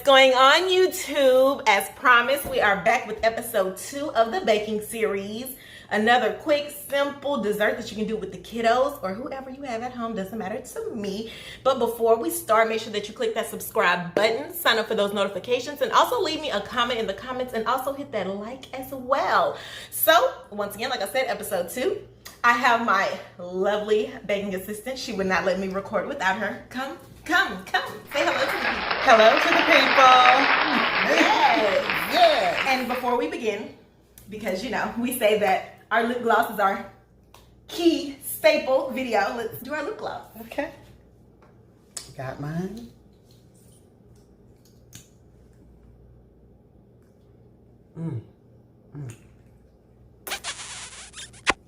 going on, YouTube? As promised, we are back with episode 2 of the baking series. Another quick, simple dessert that you can do with the kiddos or whoever you have at home. Doesn't matter to me. But before we start, make sure that you click that subscribe button, sign up for those notifications, and also leave me a comment in the comments, and also hit that like as well. So, once again, like I said, episode 2. I have my lovely baking assistant. She would not let me record without her. Come. Say hello to the people. Hello to the people. Yes. Yes. And before we begin, because you know, we say that our lip gloss is our key staple video, let's do our lip gloss. Okay. Got mine.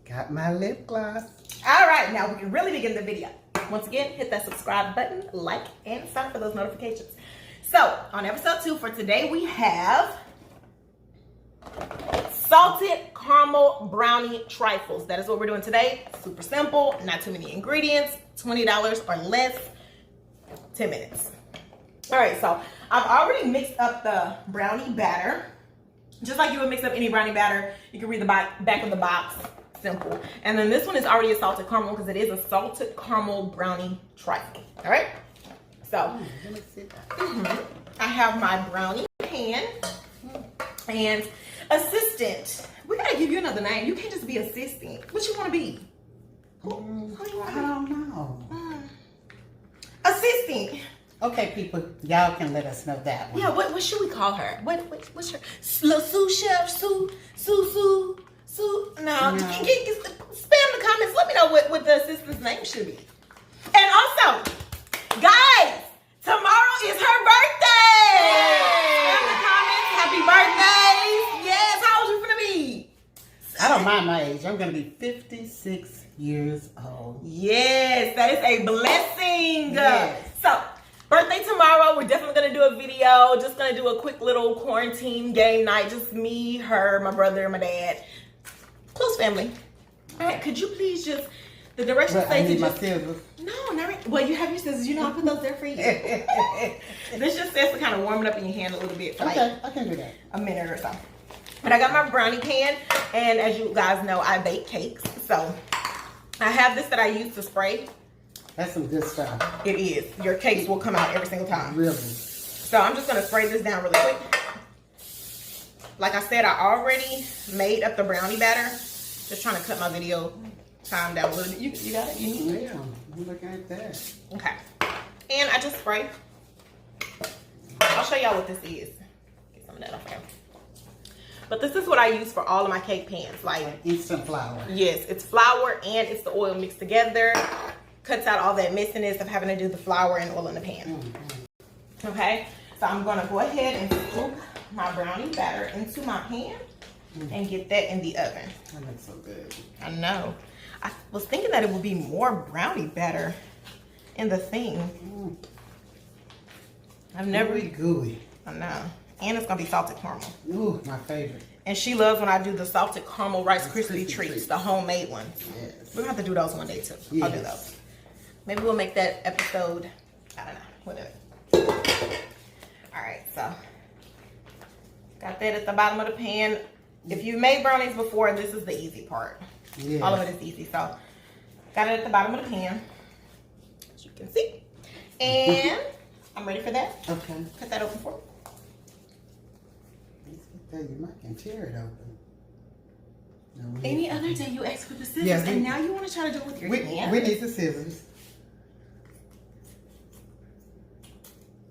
Got my lip gloss. All right, now we can really begin the video. Once again, hit that subscribe button, like, and sign up for those notifications. So, on episode 2 for today, we have salted caramel brownie trifles. That is what we're doing today. Super simple, not too many ingredients, $20 or less, 10 minutes. All right, so I've already mixed up the brownie batter. Just like you would mix up any brownie batter, you can read the back of the box. Simple. And then this one is already a salted caramel because it is a salted caramel brownie trifle. All right. So let me see that. I have my brownie pan and assistant. We gotta give you another name. You can't just be assistant. What you want to be? Who do you want to be? I don't know. Assistant. Okay, people, y'all can let us know that one. Yeah. What should we call her? What's her? Sous chef? Sue? No. Spam the comments. Let me know what the assistant's name should be. And also, guys, tomorrow is her birthday. Spam the comments. Happy birthday. Yes. How old you gonna be? I don't mind my age. I'm going to be 56 years old. Yes, that is a blessing. Yes. So, birthday tomorrow. We're definitely going to do a video. Just going to do a quick little quarantine game night. Just me, her, my brother, my dad. Close family. All right, could you please just, the directions say to just... No, not right. Well, you have your scissors. You know, I put those there for you. This just says to kind of warm it up in your hand a little bit for Okay, I can do that. a minute or so. But I got my brownie pan, and as you guys know, I bake cakes. So I have this that I use to spray. That's some good stuff. It is. Your cakes will come out every single time. Really? So I'm just going to spray this down really quick. Like I said, I already made up the brownie batter. Just trying to cut my video time down a little bit. You got it? You need it? Yeah, I'm looking at that. Okay. And I just spray. I'll show y'all what this is. Get some of that off there. But this is what I use for all of my cake pans. Like instant flour. Yes, it's flour and it's the oil mixed together. Cuts out all that messiness of having to do the flour and oil in the pan. Okay, so I'm gonna go ahead and scoop my brownie batter into my pan and get that in the oven. That looks so good. I know. I was thinking that it would be more brownie batter in the thing. I've never... Gooey. I know. And it's gonna be salted caramel. Ooh, my favorite. And she loves when I do the salted caramel Rice Krispie treats, the homemade ones. Yes. We're gonna have to do those one day too. Yes. I'll do those. Maybe we'll make that episode, I don't know, whatever. All right, so got that at the bottom of the pan. If you made brownies before, this is the easy part. Yes. All of it is easy. So got it at the bottom of the pan, as you can see. And I'm ready for that. Okay. Cut that open for me. You might can tear it open. No, Any other day you ask for the scissors, Yeah, and now you want to try to do it with your hand. We need the scissors.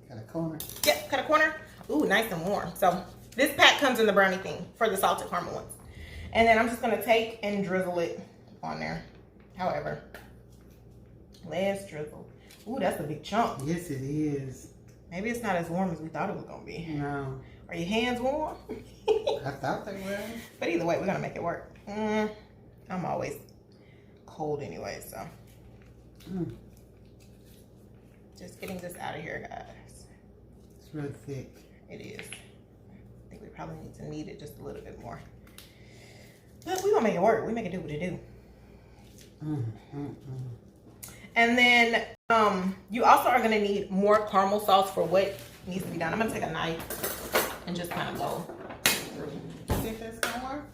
Got a corner. Yep, cut a corner. Ooh, nice and warm. So this pack comes in the brownie thing for the salted caramel ones. And then I'm just gonna take and drizzle it on there. However, let's drizzle. Ooh, that's a big chunk. Yes, it is. Maybe it's not as warm as we thought it was gonna be. No. Are your hands warm? I thought they were. But either way, we're gonna make it work. I'm always cold anyway, so. Just getting this out of here, guys. It's really thick. It is. I think we probably need to knead it just a little bit more. But we're gonna make it work. We make it do what it do. And then you also are gonna need more caramel sauce for what needs to be done. I'm gonna take a knife and just kind of go through. See if that's gonna work?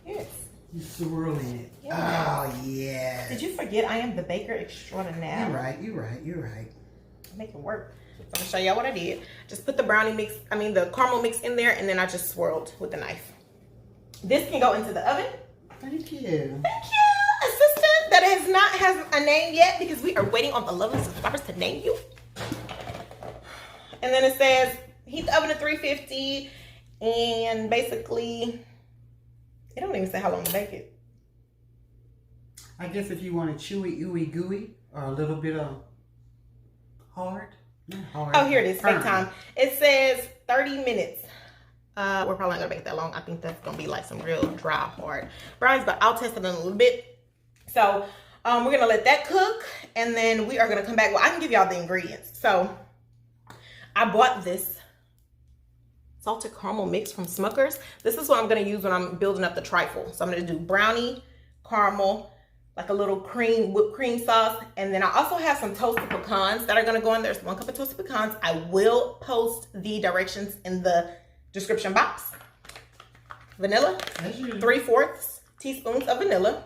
Yes. You swirling it. Yeah. Oh, yeah. Did you forget I am the baker extraordinaire? You're right. Make it work. So I'm gonna show y'all what I did. Just put the the caramel mix in there, and then I just swirled with the knife. This can go into the oven. Thank you. Thank you, assistant that has a name yet, because we are waiting on the lovely subscribers to name you. And then it says heat the oven to 350, and basically it don't even say how long to bake it. I guess if you want a chewy, ooey, gooey, or a little bit of hard. Not hard. Oh, here it is. Bake firm. time. It says 30 minutes. We're probably not gonna bake it that long. I think that's gonna be like some real dry, hard brownies, but I'll test it in a little bit. So we're gonna let that cook, and then we are gonna come back. Well, I can give y'all the ingredients. So I bought this salted caramel mix from Smucker's. This is what I'm gonna use when I'm building up the trifle. So I'm gonna do brownie, caramel, like a little whipped cream sauce, and then I also have some toasted pecans that are gonna go in there. There's 1 cup of toasted pecans. I will post the directions in the description box. Vanilla, 3/4 teaspoons of vanilla.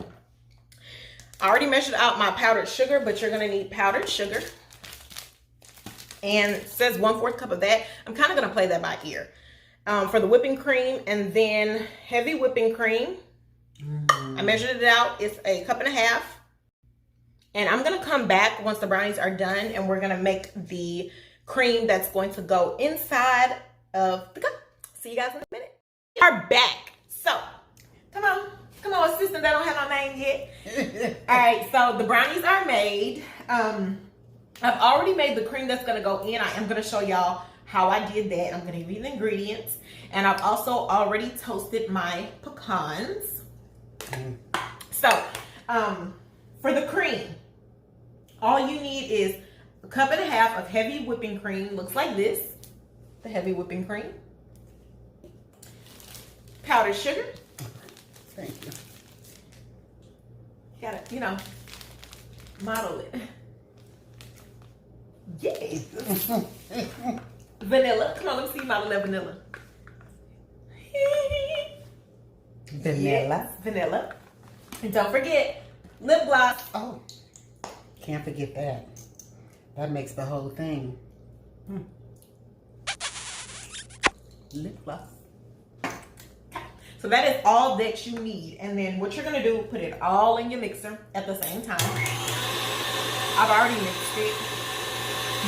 I already measured out my powdered sugar, but you're gonna need powdered sugar. And it says 1/4 cup of that. I'm kind of gonna play that by ear. For the whipping cream, and then heavy whipping cream. I measured it out. It's 1.5 cups. And I'm gonna come back once the brownies are done, and we're gonna make the cream that's going to go inside of the cup. See you guys in a minute. We are back. So, come on, assistant that don't have no name yet. All right, so the brownies are made. I've already made the cream that's gonna go in. I am gonna show y'all how I did that. I'm gonna give you the ingredients. And I've also already toasted my pecans. So, for the cream, all you need is 1.5 cups of heavy whipping cream. Looks like this, the heavy whipping cream. Powdered sugar. Thank you. You gotta, model it. Yes. Vanilla. Come on, let me see you model that vanilla. Vanilla. Yes, vanilla. And don't forget, lip gloss. Oh, can't forget that. That makes the whole thing. Lip gloss. So that is all that you need. And then what you're gonna do, put it all in your mixer at the same time. I've already mixed it,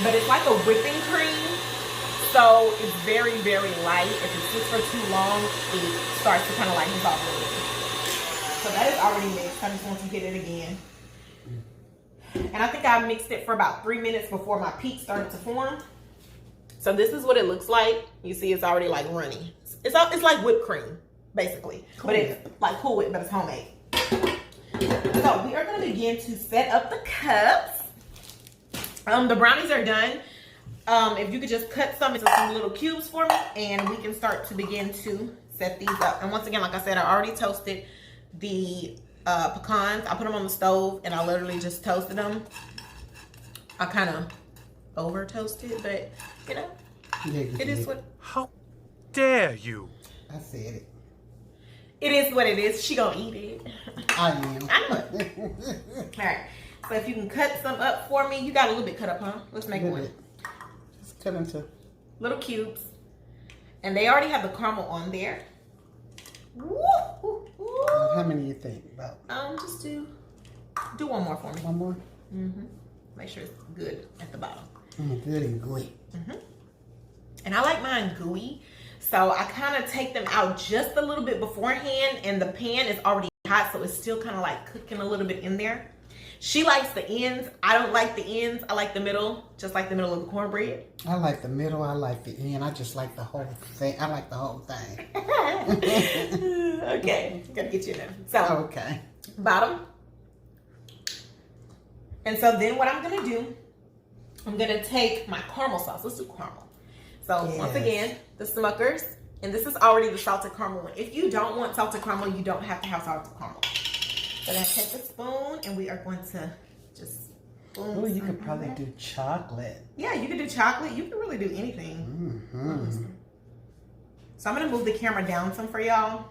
but it's like a whipping cream. So it's very, very light. If it sits for too long, it starts to kind of like dissolve a little bit. So that is already mixed. I just want to hit it again. And I think I mixed it for about 3 minutes before my peak started to form. So this is what it looks like. You see it's already like runny. It's like whipped cream, basically. Cool. But it's like Cool Whip, but it's homemade. So we are going to begin to set up the cups. The brownies are done. If you could just cut some into some little cubes for me, and we can start to begin to set these up. And once again, like I said, I already toasted the pecans. I put them on the stove, and I literally just toasted them. I kind of over toasted, but it is what. How dare you? I said it. It is what it is. She gonna eat it. I am. I know it. All right. So if you can cut some up for me, you got a little bit cut up, huh? Let's make one. Just cut into little cubes, and they already have the caramel on there. Woo, woo, woo. How many you think about? Just do one more for me. One more. Make sure it's good at the bottom. Good and gooey. And I like mine gooey, so I kind of take them out just a little bit beforehand, and the pan is already hot, so it's still kind of like cooking a little bit in there. She likes the ends. I don't like the ends. I like the middle, just like the middle of the cornbread. I like the middle. I like the end. I just like the whole thing. I like the whole thing. Okay, gotta get you in there. So, okay. Bottom. And so then what I'm gonna do, I'm gonna take my caramel sauce. Let's do caramel. So once again, the Smucker's, and this is already the salted caramel one. If you don't want salted caramel, you don't have to have salted caramel. So I'm gonna take the spoon, and we are going to just spoons. Oh, you could probably do chocolate. Yeah, you could do chocolate. You can really do anything. So I'm gonna move the camera down some for y'all,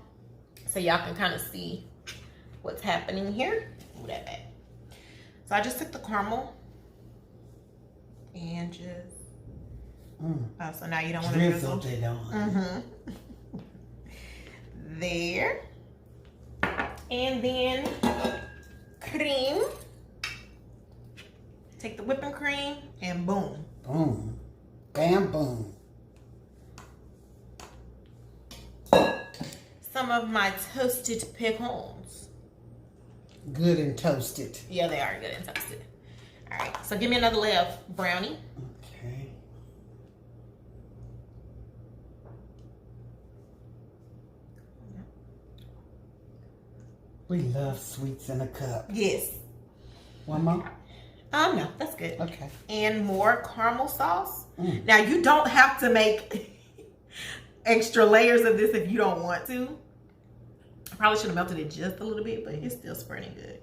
so y'all can kind of see what's happening here. Move that back. So I just took the caramel and just. Oh, so now you don't want to drizzle it on. There. And then cream. Take the whipping cream and boom. Boom. Bam, boom. Some of my toasted pecans. Good and toasted. Yeah, they are good and toasted. All right, so give me another layer of brownie. Okay. We love sweets in a cup. Yes. One more? No, that's good. Okay. And more caramel sauce. Now, you don't have to make extra layers of this if you don't want to. I probably should have melted it just a little bit, but it's still spreading good.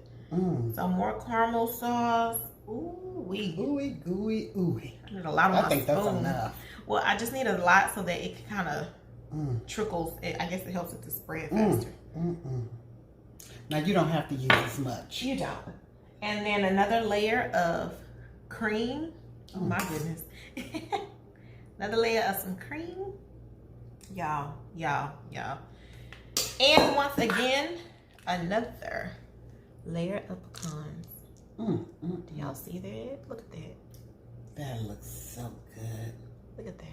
So more caramel sauce. Ooh-wee. Ooey, gooey, ooey. I need a lot on my think that's spoon. enough. Well, I just need a lot so that it kind of trickles. I guess it helps it to spread faster. Now, you don't have to use as much. You don't. And then another layer of cream. Oh my goodness. Another layer of some cream. Y'all. And once again, another layer of pecans. Do y'all see that? Look at that. That looks so good. Look at that.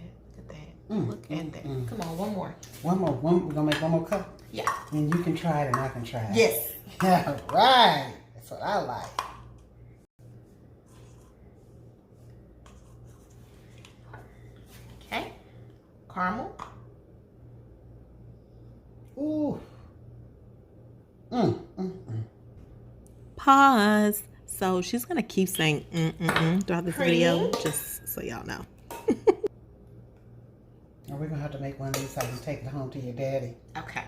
Look at that. Come on, one more. One more. We're going to make one more cup? Yeah. And you can try it and I can try it. Yes. All right. That's what I like. Okay. Caramel. Ooh. Pause. So she's going to keep saying throughout this video, just so y'all know. We're going to have to make one of these so you can take it home to your daddy. Okay.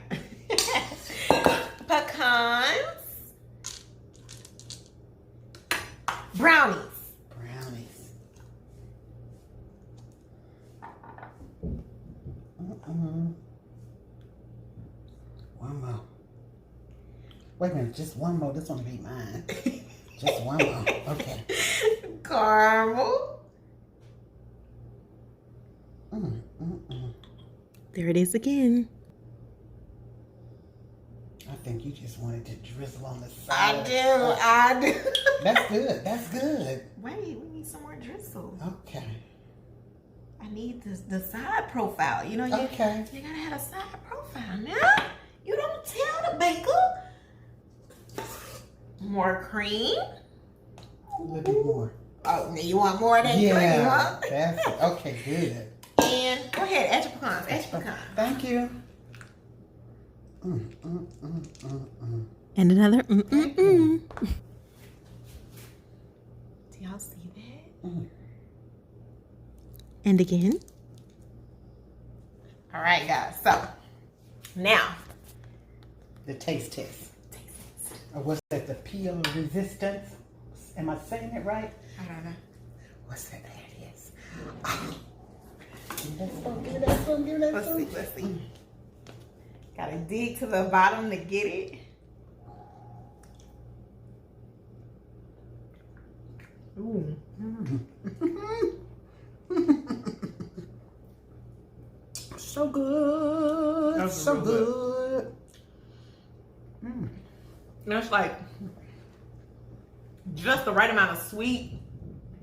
Pecans. Brownies. One more. Wait a minute, just one more. This one will be mine. Just one more. Okay. Caramel. There it is again. I think you just wanted to drizzle on the side. I do. That's good. That's good. Wait, we need some more drizzle. Okay. I need the side profile. You know, you gotta have a side profile now. You don't tell the baker. More cream. A little bit more. Oh, now you want more of that cream, huh? That's okay, good. And go ahead, add your pecans. Add your pecans. Thank you. And another Do y'all see that? And again. All right, guys. So now The taste test. Or what's that? The peel resistance? Am I saying it right? I don't know. What's that? There it is. Give me that spoon. Let's see. Gotta dig to the bottom to get it. Ooh. So good. That's so real good. That's like just the right amount of sweet,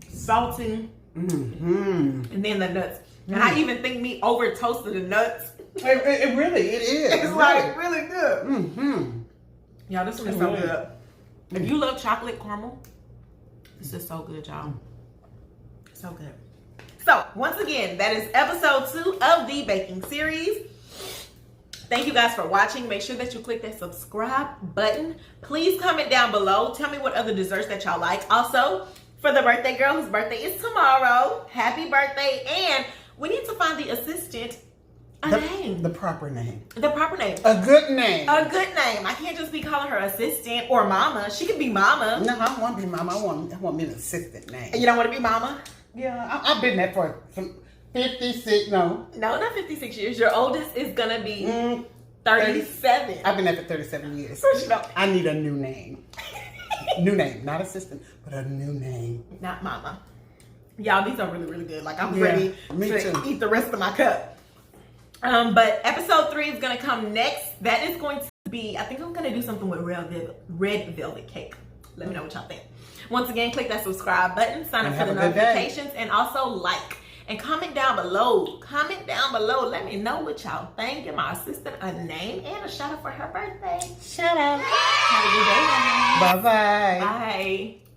salty, and then the nuts. And I even think me over toasted the nuts. It really is. It's like really good. Y'all, this one is so good. If you love chocolate caramel, this is so good, y'all. So good. So, once again, that is episode 2 of the baking series. Thank you guys for watching. Make sure that you click that subscribe button. Please comment down below. Tell me what other desserts that y'all like. Also, for the birthday girl whose birthday is tomorrow, happy birthday. And we need to find the assistant A name. The proper name. The proper name. A good name. A good name. I can't just be calling her assistant or mama. She could be mama. No, I don't want to be mama. I want me an assistant name. You don't want to be mama? Yeah, I've been there for some 56, no. No, not 56 years. Your oldest is going to be 37. I've been there for 37 years. First, you know. I need a new name. New name. Not assistant, but a new name. Not mama. Y'all, these are really, really good. Like, I'm Yeah, ready me to too. eat the rest of my cup. But episode 3 is going to come next. That is going to be, I think I'm going to do something with red velvet cake. Let me know what y'all think. Once again, click that subscribe button, sign up for the notifications, and also like. And comment down below. Comment down below. Let me know what y'all think. Give my assistant a name and a shout out for her birthday. Shut up. Have a good day. Bye-bye. Bye.